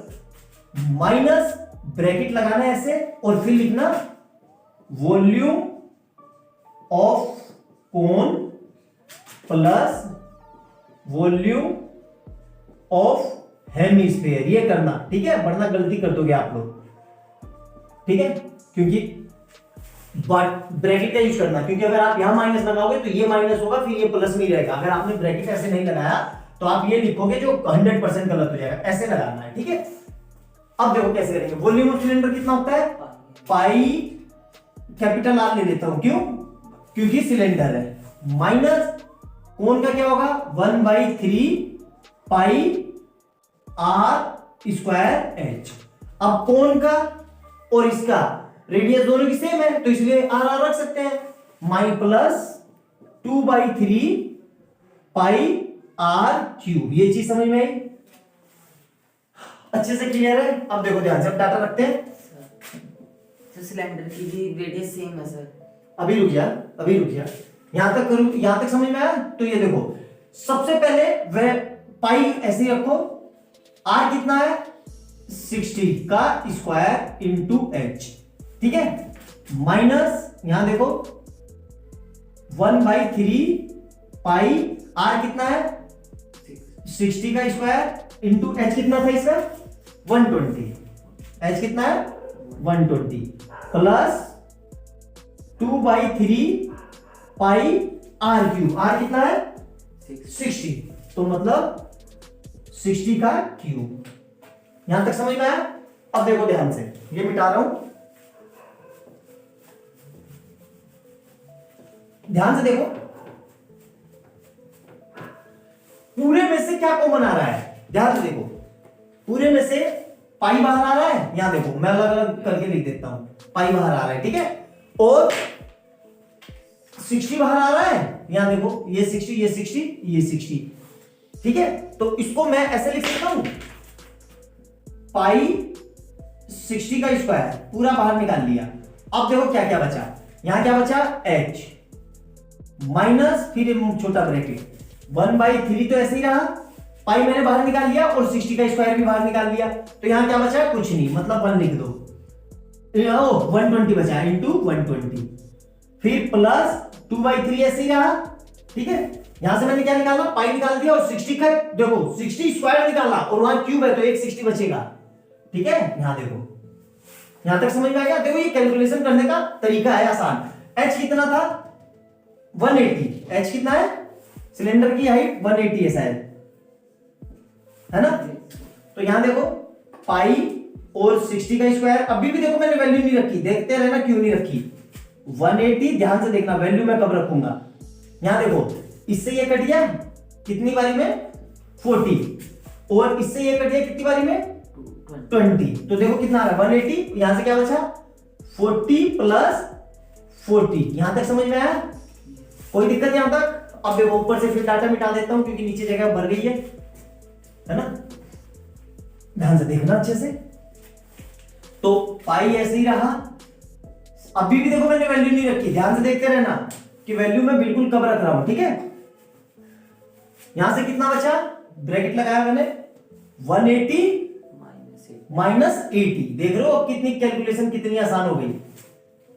minus bracket लगाना है ऐसे, और फिर लिखना volume of cone plus volume of hemisphere, ये करना, ठीक है, वरना गलती कर दोगे आप लोग, ठीक है। क्योंकि ब्रैकेट का यूज करना, क्योंकि अगर आप यहां माइनस लगाओगे तो ये माइनस होगा, फिर ये प्लस में ही रहेगा। अगर आपने ब्रैकेट ऐसे नहीं लगाया तो आप ये लिखोगे जो 100% गलत हो जाएगा, ऐसे लगाना है, ठीक है। अब देखो कैसे करेंगे। वॉल्यूम ऑफ सिलेंडर कितना होता है, पाई कैपिटल आर ले लेता हूं, क्यों, क्योंकि सिलेंडर है, माइनस कोण का क्या होगा, 1/3 पाई आर स्क्वायर एच। अब कोण का और इसका रेडियस दोनों की सेम है, तो इसलिए आर आर रख सकते हैं, my plus 2/3 pi are cube. ये चीज समझ में आई, अच्छे से क्लियर है। अब देखो ध्यान से, अब डाटा रखते हैं। तो सिलेंडर की भी रेडियस सेम है सर। अभी रुक जा, अभी रुक जा, यहां तक करूं, यहां तक समझ में आया। तो ये देखो, सबसे पहले वह पाई ऐसे ही रखो, आर कितना है 60 का स्क्वायर इंटू एच, ठीक है, माइनस यहां देखो 1/3 पाई आर कितना है 60 का स्क्वायर इंटू एच कितना था इसका 120, एच कितना है 120 plus 2/3 pi are cube, R कितना है 60, तो मतलब 60 का क्यूब। यहां तक समझ में आया। अब देखो ध्यान से, ये मिटा रहा हूं, ध्यान से देखो, पूरे में से क्या कॉमन आ रहा है, ध्यान से देखो, पूरे में से पाई बाहर आ रहा है, यहां देखो मैं अलग अलग करके लिख देता हूं, पाई बाहर आ रहा है, ठीक है, और 60 बाहर आ रहा है, यहां देखो ये 60 ये 60 ये 60, ठीक है। तो इसको मैं ऐसे लिख सकता हूं, पाई 60 का स्क्वायर पूरा बाहर निकाल लिया। अब देखो क्या क्या बचा, यहां क्या बचा h माइनस फिर छोटा ब्रैकेट 1/3, तो ऐसे ही रहा, पाई मैंने बाहर निकाल लिया और 60 का स्क्वायर भी बाहर निकाल लिया, तो यहां क्या बचा, कुछ नहीं, मतलब 1 लिख दो, 120 बचा इंटू 120, फिर प्लस 2/3 ऐसे ही रहा, ठीक है। यहां से मैंने क्या निकाला, पाई निकाल दिया और 60 का देखो 60 स्क्वायर निकाला और वहां क्यूब है तो एक 60 बचेगा, ठीक है। यहां देखो, यहां तक समझ में आ गया। देखो ये कैलकुलेशन करने का तरीका है आसान। h कितना था 180, h कितना है, सिलेंडर की हाइट 180 है शायद, है ना। तो यहां देखो पाई और 60 का स्क्वायर, अभी भी देखो मैंने वैल्यू नहीं रखी, देखते रहना क्यों नहीं रखी, 180, ध्यान से देखना वैल्यू मैं कब रखूंगा। यहां देखो इससे ये कट गया कितनी बारी में 40, और इससे ये कट गया कितनी बारी में 20, तो देखो कितना आ रहा है 180, यहां से क्या बचा 40 प्लस 40। यहां तक समझ में आया, कोई दिक्कत यहां तक। अब देखो ऊपर से फिर डाटा मिटा देता हूं क्योंकि नीचे जगह भर गई है ना, ध्यान से देखना अच्छे से। तो पाई ऐसे ही रहा, अभी भी देखो मैंने वैल्यू नहीं रखी, ध्यान से देखते रहना कि वैल्यू मैं बिल्कुल कब रख रहा हूं, ठीक है। यहां से कितना बचा, ब्रैकेट लगाया मैंने 180 माइनस 80, देख रहे हो अब कितनी कैलकुलेशन कितनी आसान हो गई,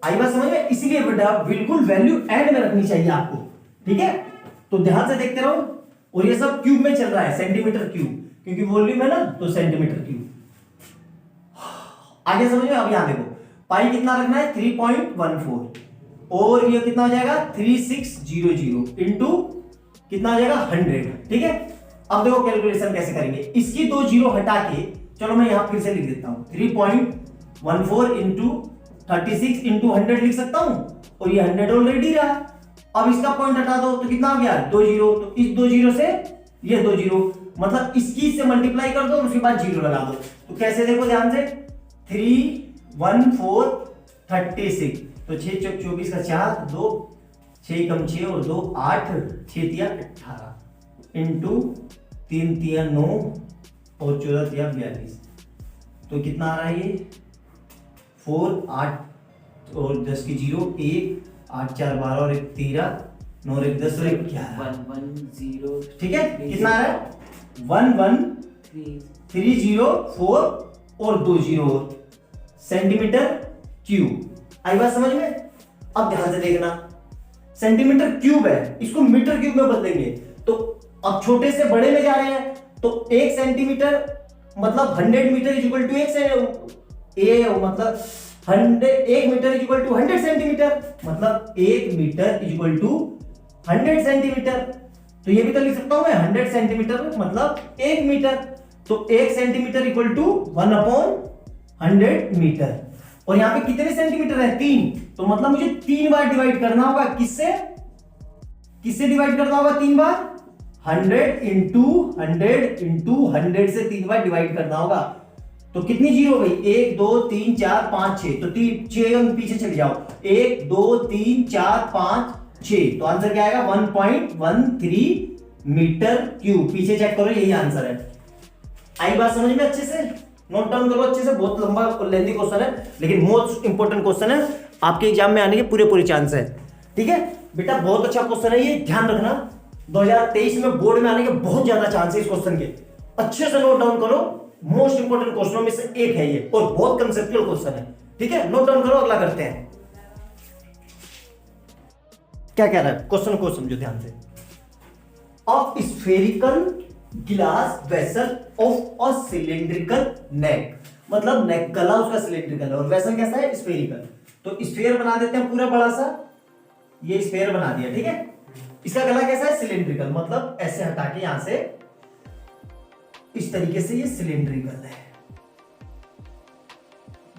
आई बात समझ में। इसलिए बेटा बिल्कुल वैल्यू एंड में रखनी चाहिए आपको, ठीक है। तो ध्यान से देखते रहो, और ये सब क्यूब में चल रहा है, सेंटीमीटर क्यूब, क्योंकि वॉल्यूम है ना तो सेंटीमीटर क्यूब। आगे समझ में। अब यहां देखो पाई कितना रखना है 3.14, और ये कितना हो जाएगा 3600 इंटू कितना आ जाएगा 100, ठीक है। अब देखो कैलकुलेशन कैसे करेंगे, इसकी 2 जीरो हटा के, चलो मैं यहां फिर से लिख देता हूं 3.14 इंटू 36 इंटू 100 लिख सकता हूं, और ये 100 ऑलरेडी रहा। अब इसका पॉइंट हटा दो तो कितना आ गया 2 जीरो, तो इस 2 जीरो से ये 2 जीरो, मतलब इसकी से मल्टीप्लाई कर दो और उसके बाद जीरो लगा दो। तो कैसे देखो ध्यान से, 31436, तो 6 चौक 24 का 4, 2 6 कम 6 और 2 8, 6 तिया 18 इंटू 3 तिया 9 और 14 तिया 42, तो कितना आ रहा है ये 4 8 और 10 की 0 1 8 4 12 और 1 13 9 और 1 10 और 1 11, 110, ठीक है। कितना आ रहा है 11304 और 2 जीरो सेंटीमीटर क्यूब। आई बात समझ में। अब ध्यान से देखना, सेंटीमीटर क्यूब है, इसको मीटर क्यूब में बदलेंगे, तो अब छोटे से बड़े में जा रहे हैं, तो 1 सेंटीमीटर मतलब 100 मीटर इज इक्वल टू 1 मतलब 1 metre is equal to 100 centimetre, मतलब 1 metre is equal to 100 centimetre. तो ये भी तो लिख सकता हूं मैं 100 सेंटीमीटर मतलब 1 मीटर, तो 1 सेंटीमीटर इक्वल टू 1/100 मीटर। और यहां पे कितने सेंटीमीटर है 3, तो मतलब मुझे 3 बार डिवाइड करना होगा, किससे डिवाइड करना होगा 3 बार, 100 इंटू 100 से 3 बार डिवाइड करना होगा। तो कितनी जीरो हो गई 1 2 3 4 5 6, तो 6 पीछे चले जाओ, 1 2 3 4 5 6, तो आंसर क्या आएगा 1.13 मीटर क्यूब। पीछे चेक करो, यही आंसर है। आई बात समझ में अच्छे से, नोट डाउन करो अच्छे से, बहुत लंबा लेंथी क्वेश्चन है लेकिन मोस्ट इंपोर्टेंट क्वेश्चन है, आपके एग्जाम में आने के पूरे चांस है, ठीक है बेटा। बहुत अच्छा क्वेश्चन है ये, ध्यान रखना 2023 में बोर्ड में आने के बहुत ज्यादा चांस है इस क्वेश्चन के, अच्छे से नोट डाउन करो। मोस्ट इंपोर्टेंट क्वेश्चनों में से एक है ये, और बहुत कंसेप्चुअल क्वेश्चन है, ठीक है। नोट डाउन करो, अगला करते हैं। क्या कह रहा है क्वेश्चन को समझो ध्यान से। Of spherical glass vessel of a cylindrical neck, मतलब नेक गला उसका सिलिंड्रिकल है और वेसल कैसा है स्फेरिकल। तो स्फेयर बना देते हैं पूरा बड़ा सा, ये स्फेयर बना दिया, ठीक है। इसका गला कैसा है सिलिंड्रिकल, मतलब ऐसे हटा के यहां से इस तरीके से ये सिलिंड्रिकल है।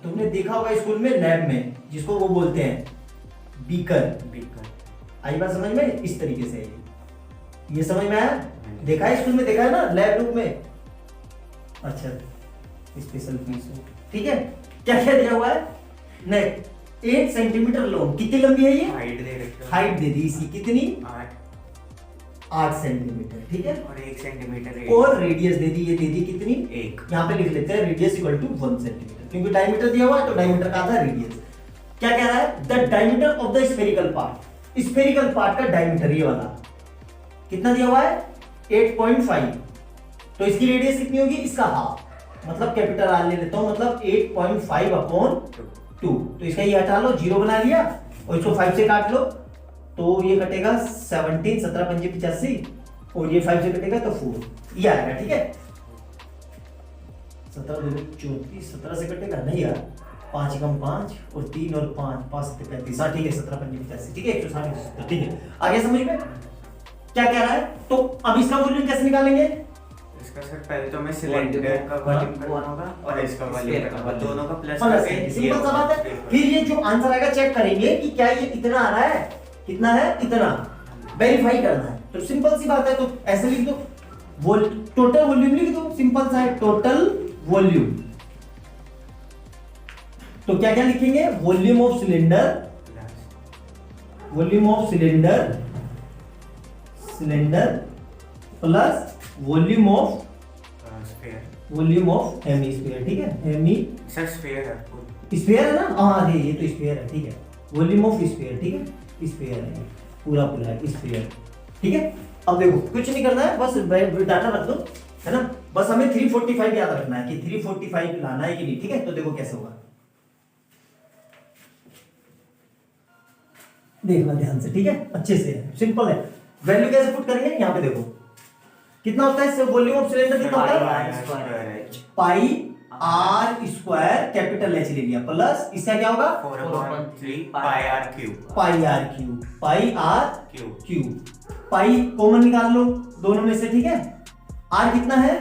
तुमने देखा होगा स्कूल में लैब में, जिसको वो बोलते हैं बीकर। आई बात समझ में, इस तरीके से ये समझ में आया, देखा है स्कूल में, देखा है ना लैब रूम में। अच्छा स्पेशल फीस, ठीक है। क्या क्या दिया हुआ है, नेक 8 सेंटीमीटर लॉन्ग, कितनी लंबी है ये, हाइट दे दी इसकी कितनी 8 सेंटीमीटर, ठीक है। और 1 सेंटीमीटर और रेडियस दे दी, ये दे दी कितनी 1, यहाँ पे लिख लेते हैं रेडियस इक्वल टू 1 सेंटीमीटर, क्योंकि डायमीटर दिया हुआ है तो डायमीटर का आधा रेडियस। क्या कह रहा है, the diameter of the spherical part, spherical part का डायमीटर ये वाला कितना दिया हुआ है 8.5, तो इसकी रेडियस कितनी होगी, इसका हाफ, मतलब कैपिटल आर ले लेता हूं, मतलब 8.5/2, तो इसका ये हटा लो, 0 बना लिया और इसको 5 से काट लो, तो ये कटेगा 17, 17 पंजे 85 और ये 5 से कटेगा तो 4, ये आएगा, ठीक है। 17 2 34, 17 से कटेगा नहीं यार, 5 कम 5 और 3 और 5 5 7 35, हाँ ठीक है 17 पंजे 85, ठीक है 160, ठीक है। आगे समझ में क्या कह रहा है, तो अब इसका वॉल्यूम कैसे निकालेंगे, इसका सर पहले तो मैं सिलेंडर का वॉल्यूम करना होगा और इसका वॉल्यूम करना होगा, दोनों का प्लस करके सिंपल सा बात है। फिर ये जो आंसर आएगा चेक करेंगे कि क्या ये इतना आ रहा है, कितना है इतना, वेरीफाई करना है, तो सिंपल सी बात है। तो ऐसे लिख दो, टोटल वॉल्यूम लिख दो, सिंपल सा है टोटल वॉल्यूम। तो क्या क्या लिखेंगे, volume of cylinder plus volume of hemisphere, ठीक है। सर स्फीयर है, स्फीयर है ना, हाँ ये तो स्फीयर है, ठीक है। वॉल्यूम ऑफ स्फीयर, ठीक है, स्फीयर है पूरा है स्फीयर, ठीक है। अब देखो कुछ नहीं करना है, बस डाटा रख दो, है ना। बस हमें 345 याद रखना है कि 345 लाना है कि नहीं, ठीक है। तो देखो कैसे होगा, देखना ध्यान से, ठीक है, अच्छे से, सिंपल है। वैल्यू कैसे पुट करेंगे, यहाँ पे देखो कितना होता है वॉल्यूम ऑफ सिलेंडर, कितना होता है pi r square, capital h ले लिया, प्लस इसका क्या होगा 4/3 pi are cube, pi are cube pi common निकाल लो दोनों में से, ठीक है। आर कितना है?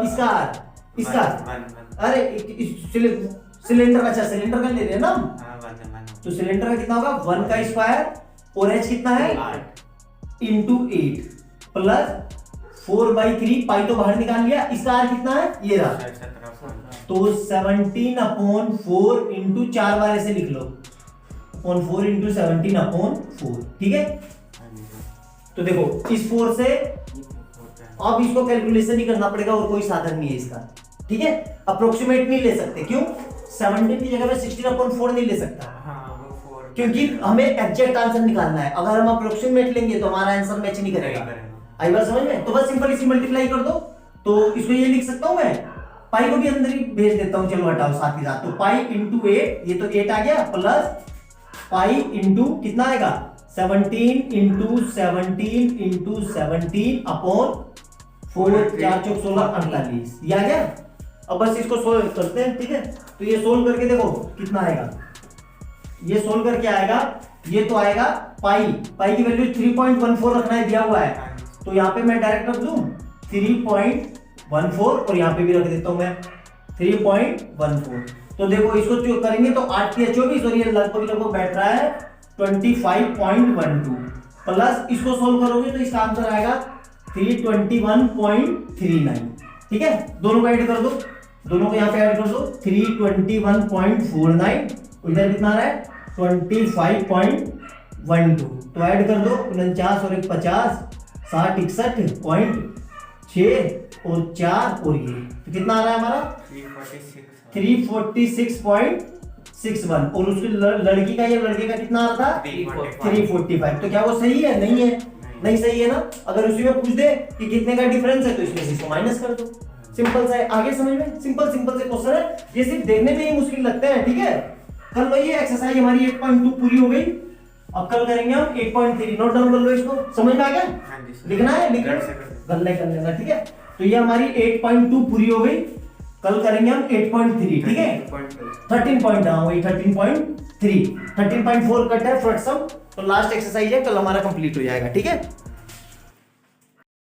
इसका आर, इसका अरे सिलेंडर, अच्छा सिलेंडर का ले रहे हैं ना हम, तो सिलेंडर का कितना होगा 1 का स्क्वायर और h कितना है 8 प्लस 4/3, पाई तो बाहर निकाल लिया, इसका आर कितना है ये रहा, तो 17/4 इंटू 4 बार ऐसे लिख लो, 4 इंटू 17/4, ठीक है। तो देखो इस 4 से अब इसको कैलकुलेशन ही करना पड़ेगा और कोई साधन नहीं है इसका, ठीक है। अप्रोक्सीमेट नहीं ले सकते, क्यों? 17 की जगह पे 16/4 नहीं ले सकता, क्योंकि हमें एग्जैक्ट आंसर निकालना है। अगर हम अप्रोक्सीमेट लेंगे तो हमारा आंसर मैच नहीं करेगा। आई बात समझ में? तो बस सिंपल इसी मल्टीप्लाई कर दो, तो इसको ये लिख सकता हूं मैं, पाई को भी अंदर ही भेज देता हूं, चलो हटाओ साथ ही साथ, तो पाई इंटू 8, ये तो 8 आ गया, प्लस पाई इंटू कितना आएगा 17 इंटू 17 अपॉन 4, 4 चौक 16, 48, ये आ गया। अब बस इसको सोल्व करते हैं, ठीक है। तो ये सोल्व करके देखो कितना आएगा, ये सोल्व करके आएगा, ये तो आएगा पाई की वैल्यू 3.14 रखना है, दिया हुआ है, तो यहाँ पे मैं डायरेक्ट रख दूं 3.14 और यहाँ पे भी रख देता हूं मैं 3.14। तो देखो इसको जो करेंगे तो 8 या 24 और ये लगभग बैठ रहा है 25.12 प्लस इसको सोल्व करोगे तो इसका आंसर आएगा 321.39, ठीक है। दोनों को ऐड कर दो, दोनों को यहाँ पे ऐड कर दो, 321.49, इधर कितना आ रहा है 25.12, तो ऐड कर दो 49 और 1 50, 60 61.6 और 4 और ये, तो कितना आ रहा है हमारा 346.61, और उसकी लड़की का या लड़के का कितना आ रहा था 345। तो क्या वो सही है? नहीं है, नहीं सही है ना। अगर उसी में पूछ दे कि कितने का डिफरेंस है तो इसमें से इसको माइनस कर दो, सिंपल सा है। आगे समझ में? सिंपल से क्वेश्चन है, ये सिर्फ देखने में ही मुश्किल लगते हैं, ठीक है। कल वही एक्सरसाइज हमारी 8.2 पूरी हो गई, अब कल करेंगे हम 8.3, नोट डाउन कर लो इसको, समझ में आ गया? लिखना है, लिख गल्ले कर लेना, ठीक है। तो ये हमारी 8.2 पूरी हो गई, कल करेंगे हम 8.3, ठीक है। 13 पॉइंट, हाँ वही 13.3, 13.4 कट है फॉर सम, तो लास्ट एक्सरसाइज है, कल हमारा कंप्लीट हो जाएगा, ठीक है।